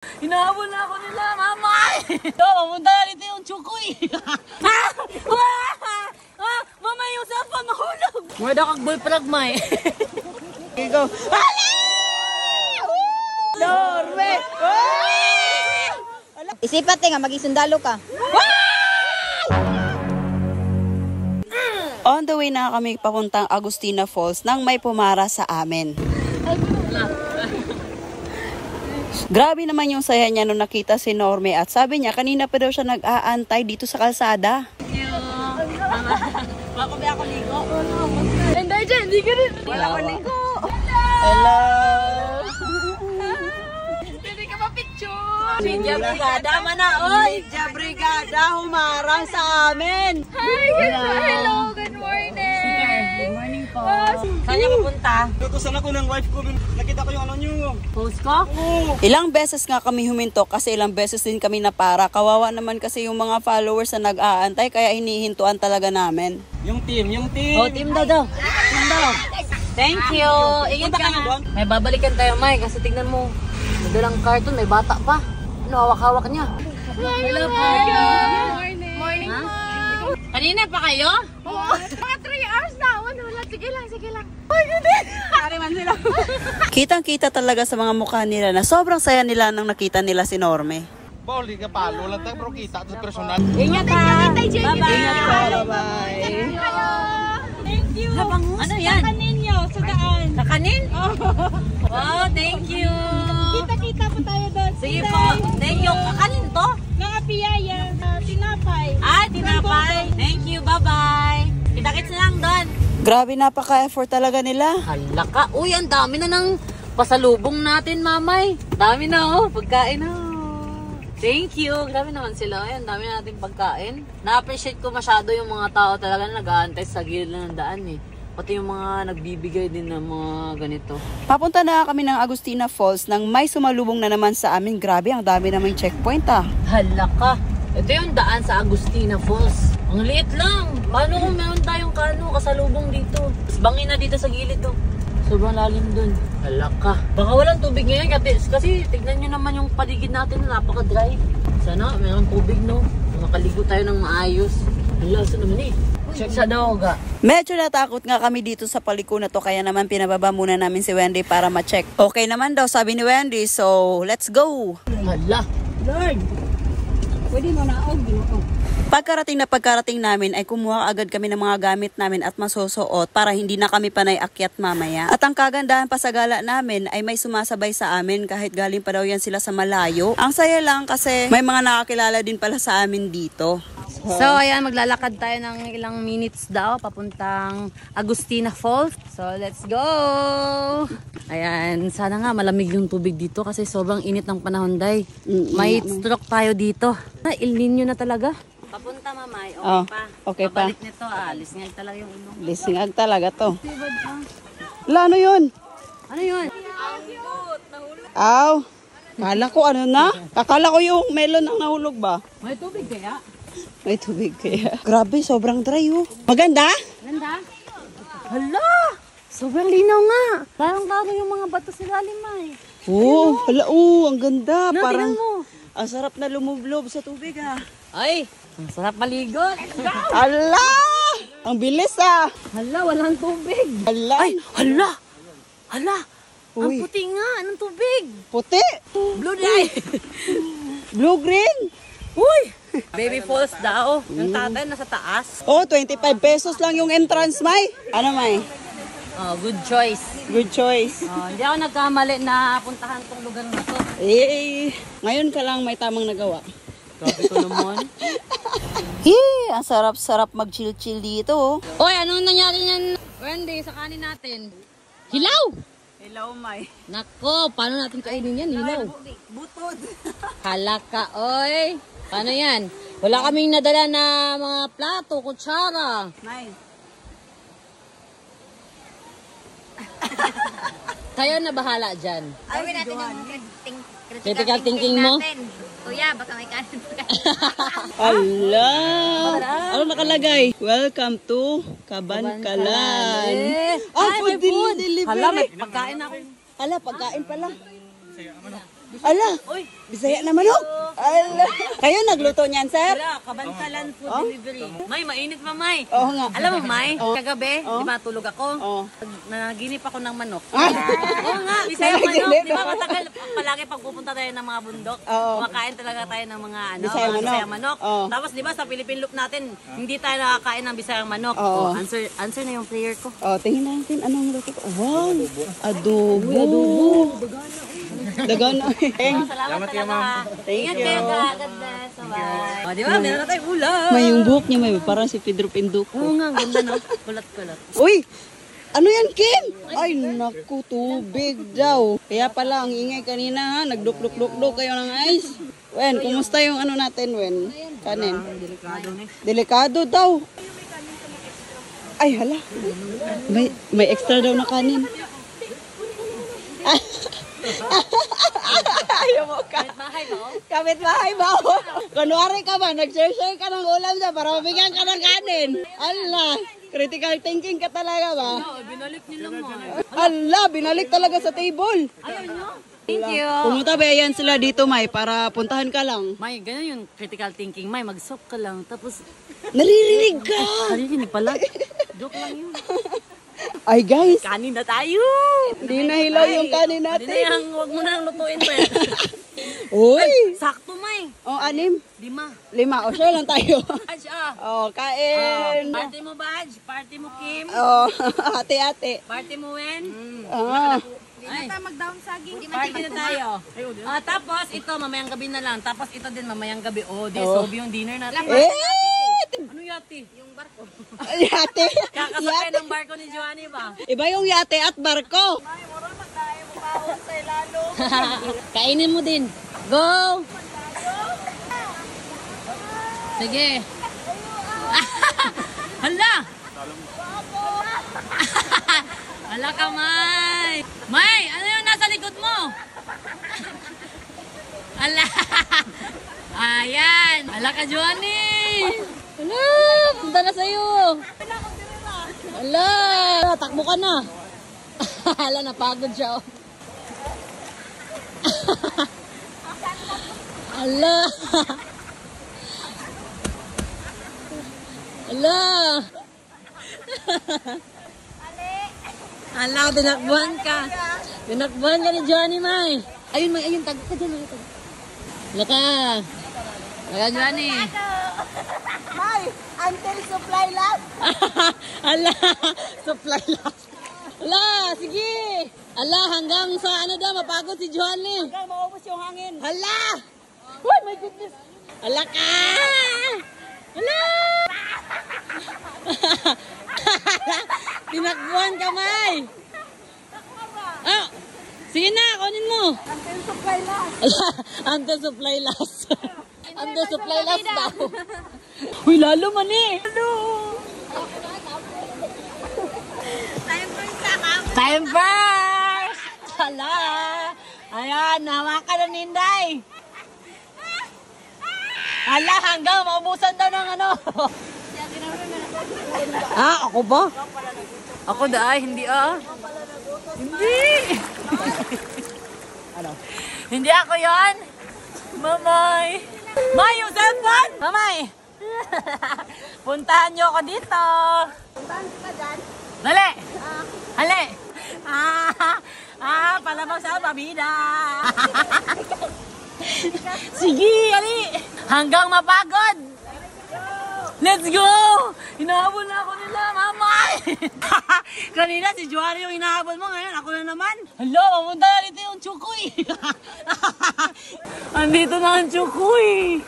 Hinahabol na ako nila, mamay! Mamunta na dito yung chukoy! Mamay, yung cellphone mahulog! Mweda kag boyfriend, may! Go! Norme! Isipat nga, maging sundalo ka. On the way na kami papuntang Agustina Falls nang may pumara sa amin. Grabe naman yung saya niya nung nakita si Norme at sabi niya kanina pa daw siya nag-aantay dito sa kalsada. Ako ligo? Hindi dyan, hindi ka rin. Wala ko ligo. Hello! Hindi ka mapicture. Media Brigada man na, oy! Media Brigada humarang sa amin! Hi, hello, good morning! Good morning po. Saan niya pupunta? Tutusan ako ng wife ko. Nakita ko yung ano nyo. Post ko? Ilang beses nga kami huminto kasi ilang beses din kami napara. Kawawa naman kasi yung mga followers na nag-aantay kaya hinihintuan talaga namin. Yung team. Oh, team daw. Team daw. Thank you. Ingat ka na. May babalikan tayo, Mike, kasi tignan mo. Madalang cartoon, may bata pa. Ano, hawak-hawak niya. Hello po. Good morning. Kanina pa kayo? Oo. Mga 3 hours na. Wala. Sige lang. Kitang-kita talaga sa mga mukha nila na sobrang saya nila nang nakita nila si Norme. Pauli ka palo lang tayo pero kita sa personal. Ingat ha. Bye-bye. Ingat po, bye-bye. Thank you. Ano yan? Kanin nyo sa daan. Sa kanin? Wow, thank you. Kita po tayo doon. Sige po. Thank you. Kanin to? Mga piyaya, tinapay. Tinapay. Thank you. Bye-bye. Kita-kits lang doon. Grabe, napaka-effort talaga nila. Hala ka. Uy, ang dami na ng pasalubong natin, mamay. Dami na, pagkain na. Thank you. Grabe naman sila. Ayan, dami na natin pagkain. Na-appreciate ko masyado yung mga tao talaga na nag-aantay sa gilid ng daan eh. Pati yung mga nagbibigay din ng mga ganito. Papunta na kami ng Agustina Falls nang may sumalubong na naman sa amin. Grabe, ang dami namang checkpoint ah. Hala ka. Ito yung daan sa Agustina Falls. Ang liit lang. Paano kung meron tayong kasalubong dito? Bangin na dito sa gilid to. Sobrang lalim dun. Hala ka. Baka walang tubig ngayon kasi tignan nyo naman yung paligid natin na napaka-dry. Sana meron tubig, no? Makaligo tayo ng maayos. Hala, saan naman eh? Check sa daoga. Medyo natakot nga kami dito sa paliko na to kaya naman pinababa muna namin si Wendy para ma-check. Okay naman daw sabi ni Wendy, so let's go! Hala. Lord, pwede mo na ako. Pagkarating namin ay kumuha agad kami ng mga gamit namin at masusuot para hindi na kami panay akyat mamaya. At ang kagandahan pa sa gala namin ay may sumasabay sa amin kahit galing pa daw yan sila sa malayo. Ang saya lang kasi may mga nakakilala din pala sa amin dito. So, ayan, maglalakad tayo ng ilang minutes daw papuntang Agustina Falls. So, let's go! Ayan, sana nga malamig yung tubig dito kasi sobrang init ng panahon, day. May stroke tayo dito. El Nino na talaga. Papunta, mamay. Okay pa. Okay pa. Pabalik nito, lisngag talaga yung ilong. Lisingag talaga to. Wala, ano yun? Ano yun? Aw, kala ko ano na? Akala ko yung melon ang nahulog ba? May tubig kaya? May tubig kaya. Grabe, sobrang dry oh. Maganda? Ganda? Hala! Sobrang linaw nga. Parang taro yung mga bato sa lalim, ay. Oo, hala, ang ganda. No, Parang, tingnan mo. ang sarap na lumublob sa tubig ah. Ay, ang sarap maligo. Hala! Ang bilis ah. Hala, walang tubig. Hala. Ay, hala! Hala! Ang Uy. puti nga ng tubig. Puti. Blue dye. Blue green. Uy! Baby falls daw. Yung tatay nasa taas. Oh, 25 pesos lang yung entrance, May. Ano, May? Oh, good choice. Good choice. Oh, hindi ako nagkamali na puntahan tong lugar na to. Ngayon ka lang may tamang nagawa. Grabe ko naman. Ang sarap-sarap mag-chill-chill dito. Oh. Oy, anong nangyari niyan, Wendy, sa kanin natin? Hilaw! Hello, May. Nako, paano natin kainin yan? Hilaw. Butod. Halaka, oy. Paano yan? Wala kaming nadala na mga plato, kutsara. May. Kayo na bahala dyan. Gawin natin yung Critical thinking mo? Kuya, baka may kanin pa kayo. Ala! Ano nakalagay? Welcome to Kabankalan. Ay, may food. Delivery. Hala, may pagkain ako. Hala, pagkain pala. Ala, Uy, Bisaya na manok. Ala. Kayo nagluto niyan, sir? wala, Kabansalan food delivery. May, mainit pa, May. Oo nga. Alam mo, May, kagabi, di ba, tulog ako. Oo. Naginip ako ng manok. Ah. Oo nga, Bisayang manok. Nanaginip Di ba, ako. matagal, palagi pag pupunta tayo ng mga bundok, Oo. kumakain talaga tayo ng mga, Bisayang mga manok. Bisayang manok. Oo. Tapos, di ba, sa Philippine Loop natin, hindi tayo nakakain ng Bisayang manok. Oo. Oh, answer na yung prayer ko. Oh, tingnan natin anong luto ko. Wow, adobo. Dagana. Salamat talaga. Thank Ingat you. kayo, God bless. Bye. O, di ba, meron na tayong ulam. May yung buhok niya, may parang si Pedro Pinduco. Oo nga, ganda no? Kulot-kulot. Uy! Ano yan, Kim? Ay, naku, tubig daw. Kaya pala, ang ingay kanina, ha? Nagduk-duk-duk-duk kayo ng ice. Wen, kumusta yung ano natin, Wen? Kanin. Delikado ni. Delikado daw. Ay, hala. May extra daw na kanin. Ayaw mo ka. Bahay ba? Kapit bahay ba? Kunwari ka ba, nag-share ka ng ulam dyan para mabigyan ka ng kanin. Allah, critical thinking ka talaga ba? Oo, binalik niyo lang mo. Allah, binalik talaga sa table. Ayaw niyo? Thank you. Pumunta ba yan sila dito, May, para puntahan ka lang. May, ganun yung critical thinking. May, mag-soak ka lang. Tapos, Naririnig ka. narinig pala. Joke lang yun. Ay, guys, Kanin na tayo. hindi nahilaw yung kanin Hindi na natin. yan. Huwag mo na lang lutuin pa yan. Uy! Sakto, May. O, 6. 5. 5. O, share lang tayo. Badge, ah. O, kain. Party mo, Badge. Party mo, Kim. O, ate-ate. Party mo, Wen. Ah. Ay, Mag-down saging. party na tayo. Tapos, ito, mamayang gabi na lang. Tapos, ito din, mamayang gabi. Oh, di, sobi yung dinner natin. Eh! Ano yati? Yung barko. Yate. Kakasakay ng barko ni Joanny ba? Iba yung yate at barko. Kainin mo din. Go! Sige. Hala! Hala ka, May! May! Ano yung nasa likod mo? Hala! Ayan! Hala ka, Joanny! Hala! Punta na sa'yo! Hala! Takbo ka na! Hala, napagod siya, oh. Hala! Hala! Hala, dinakbuhan ka. Dinakbuhan ka ni Johnny, May. Ayun, May, ayun, tagpo ka dyan. Hala ka. Hala ka, Johnny. May, until supply last. Hala, supply last. Hala, sige. Hala, hanggang sa ano daw, mapagod si Johnny. Hanggang maubos yung hangin. Hala! Oh my goodness! Hala ka! Hala! Tinakbuhan ka, May! Ah! Sige na, kunin mo! Until supply last. Hala! Until supply last. Until supply last daw. Uy, lalo man eh! Lalo! Time first! Hala! Ayan, hawakan na Ninday! Hala, hanggang maubusan daw ng ano. Ah, ako ba? Ako da, hindi ah. Hindi. Ano? Hindi ako yon. Mamay. May, yung cellphone! Mamay! Puntahan niyo ako dito. Puntahan ka dyan. Dali! Hali! Palabas sa pabida! Sige, ali! Hanggang mapagod! Let's go! Hinahabol na ako nila, mamay! Kanina si Joanny yung hinahabol mo, ngayon ako na naman. Hello, mamunta na dito yung Chukoy! Andito na ang Chukoy!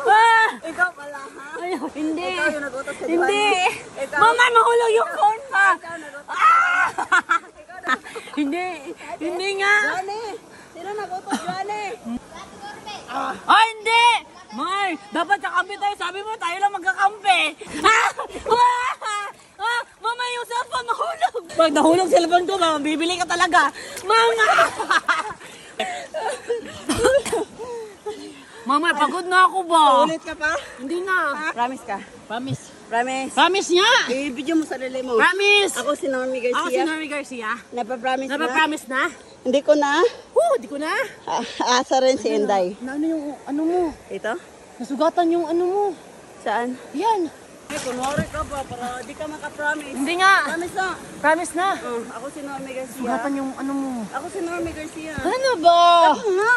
Ah! Ikaw pala, ha? Ay, hindi! Ikaw yung nagutos sa Hindi! Joanny. Ikaw. Mamay, mahulog yung corn pa! Ikaw nagutos. Ah! Hindi! Hindi nga! Johnny! Sino nagutos, Johnny? Ah, hindi! May, dapat kakampi tayo. Sabi mo, tayo lang magkakampi. Ah! Ah! Mama, yung cellphone mahulog. Pag nahulog cellphone ko, mama, bibili ka talaga. Mama! Mama, pagod na ako ba? Ulit ka pa? Hindi na. Promise ka? Promise. Promise. Promise niya! I-video mo sarili mo. Promise! Ako si Normie Ako si Garcia. Normie Garcia. Napapromise na. Napapromise na? Hindi ko na. Di ko na. Asa rin si Inday. Ano yung ano mo? Ito? Nasugatan yung ano mo. Saan? Yan. Ay, kunwari ka ba para di ka makapromise. Hindi nga. Promise na. Promise na. Ako si Normie Garcia. Sugatan yung ano mo. Ako si Normie Garcia. Ano ba? Ako nga.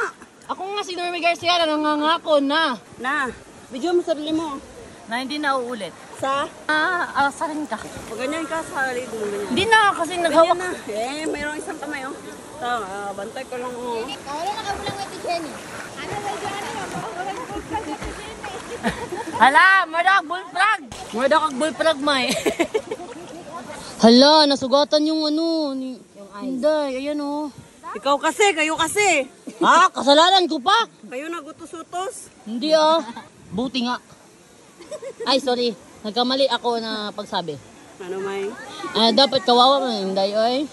Ako nga si Normie Garcia na nangangako na. Na, video mo sarili mo. Na hindi na uulit. Sa? Asarin ka. Pag ganyan ka, sa halid mo ganyan. Hindi na kasi Ganyan naghawak. na. Mayroong isang kamay, oh. Ito, bantay ko lang, oh. Wala na kabulang with Jenny. Ano ba dyan? Hala, madak bullfrog. Madak kag bullfrog, may. Hala, nasugatan yung ano. Yung Inday, ayan oh. Ikaw kasi, kayo kasi. Kasalanan ko pa. Kayo nagutos-utos. Hindi buti nga. Ay, sorry. Nagkamali ako na pagsabi. Ano, May? Dapat kawawa mo, Inday, oy.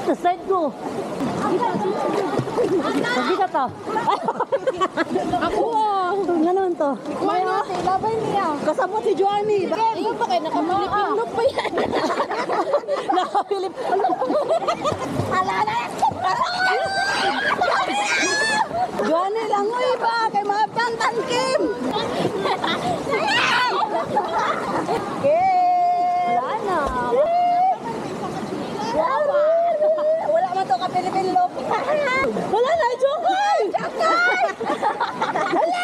Sa side ko. Sabi ka to. Ako nga naman to. Mano, labay niya. Kasama si Johnny. Iyo pa kayo, nakamilipindok pa yan. Nakapilip. Hala na yan. Johnny lang, uy ba? Kay mga pantan, Kim. Wala na. Wala man to kapilipin look. Wala na, Jokoy! Jokoy! Wala!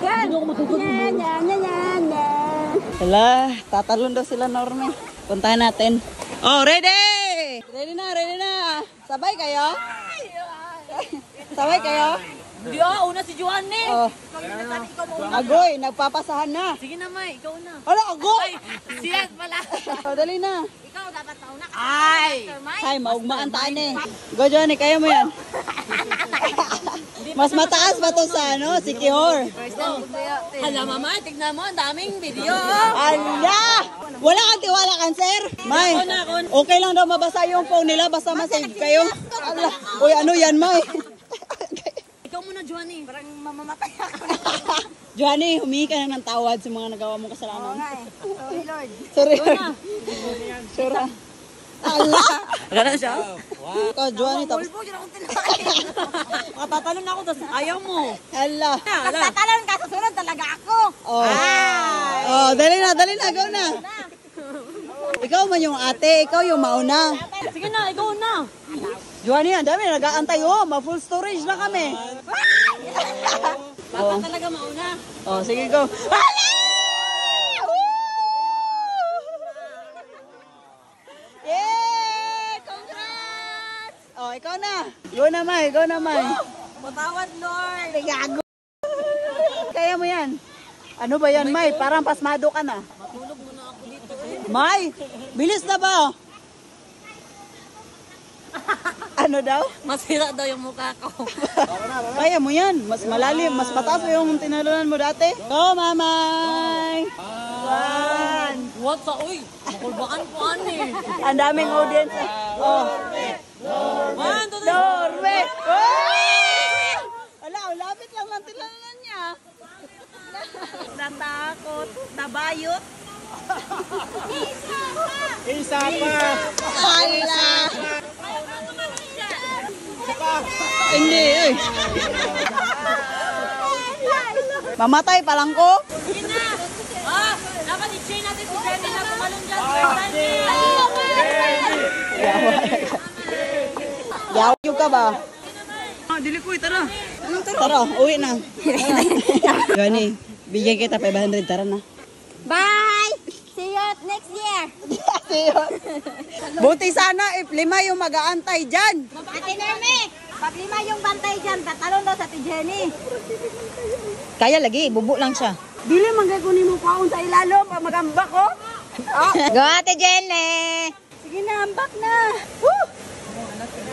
Yan! Yan, yan, yan, yan, yan. Wala, tatalon daw sila, Normie. Puntahan natin. Oh, ready! Ready na. Sabay kayo? Sabay kayo? Hindi una si Joanne. Oh. Agoy, nagpapasahan na. Sige na, May, ikaw na. Hala, agoy! Siyan pala. Oh, dali na. Ikaw dapat mauna ka. Ay, maugmaan taan eh. Go, Johnny, kaya mo yan. Mas mataas ba to sa ano? Si Kihor. Hala, mama, tignan mo, ang daming video. Ala! Wala kang tiwala, cancer? May, okay lang daw mabasa yung phone nila, basta masave kayo. Ala, uy, ano yan, May? Ikaw muna, Joanne. Parang mamamatay ako. Johnny, humingi ka na ng tawad sa mga nagawa mong kasalanan. Sorry, Lord. Sorry. Sure. Ala! Gano'n siya? Ikaw, Johnny, tapos... Tatalon ako, tapos ayaw mo. Ala! Tatalon ka, susunod talaga ako. Oh. Oh, dali na, go na. Ikaw man yung ate, ikaw yung mauna. Sige na, ikaw na. Johnny, ang dami, nag-aantay. Oh, ma-full storage na kami. Baka talaga mauna. Oh, sige, go. Hala! Yay! Congrats! Oh, ikaw na. Go na, May. Patawad, Lord. Gago. Kaya mo yan. Ano ba yan, May? Parang pasmado ka na. Matulog muna ako dito. May, bilis na ba? Ano daw? Masira daw yung mukha ko. Kaya mo yan. Mas malalim, mas mataas yung tinalunan mo dati. Go, Mamay! One! What sa, uy, makulbaan ko ani. Ang daming audience. Oh. One, two, three. Norme! Oh! Wala, lapit lang ng tinalunan niya. Natakot, nabayot. Isa pa! Hala! Hindi, eh. Mamatay pa lang ko. Sige na. Dapat i-chain natin si Jenny na pumalong dyan. Yaw ka ba? Dili ko, tara. Tara, uwi na. Johnny, bigyan kita 500, tara na. Bye! See you next year. Buti sana if 5 yung mag-aantay dyan. Ate Nerme, pag 5 yung bantay dyan, tatalon daw sa Ate Jenny. Kaya lagi, bubo lang siya. Dili magkakunin mo paon sa ilalom pa magambak ko. Oh. Go Ate Jenny! Sige na, ambak na. Woo!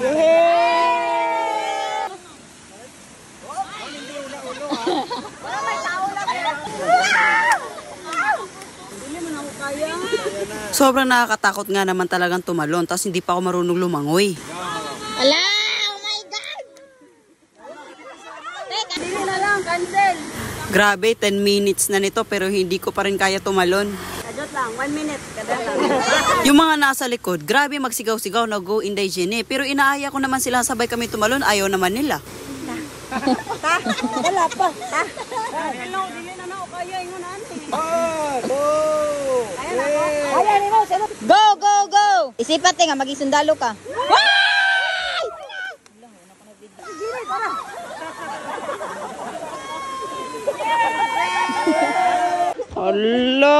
Yay! Sobrang nakakatakot nga naman talagang tumalon, tapos hindi pa ako marunong lumangoy. Ala! Oh my God! Hindi na lang, cancel. Grabe, 10 minutes na nito pero hindi ko pa rin kaya tumalon. Kadot lang. lang, 1 minute. Kada lang. Yung mga nasa likod, grabe magsigaw-sigaw na go Inday Jenny. Pero inaaya ko naman sila sabay kami tumalon, ayaw naman nila. Ta, dala pa. Ta. Hello, dili na ako kaya ingon ani. Ayan mo, go, go, go. Isipat nga maging sundalo ka. Hala,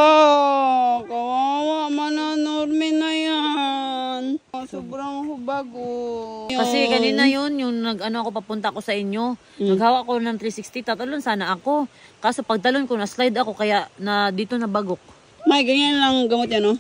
kawawa mananorme na yan. Sobrang hubago. Kasi kanina yun, yung nag-ano ako papunta ko sa inyo. Naghawak ko ng 360, tatalon sana ako. Kaso pagtalon ko, na-slide ako, kaya na dito nabagok. May ganyan lang gamot yan, no?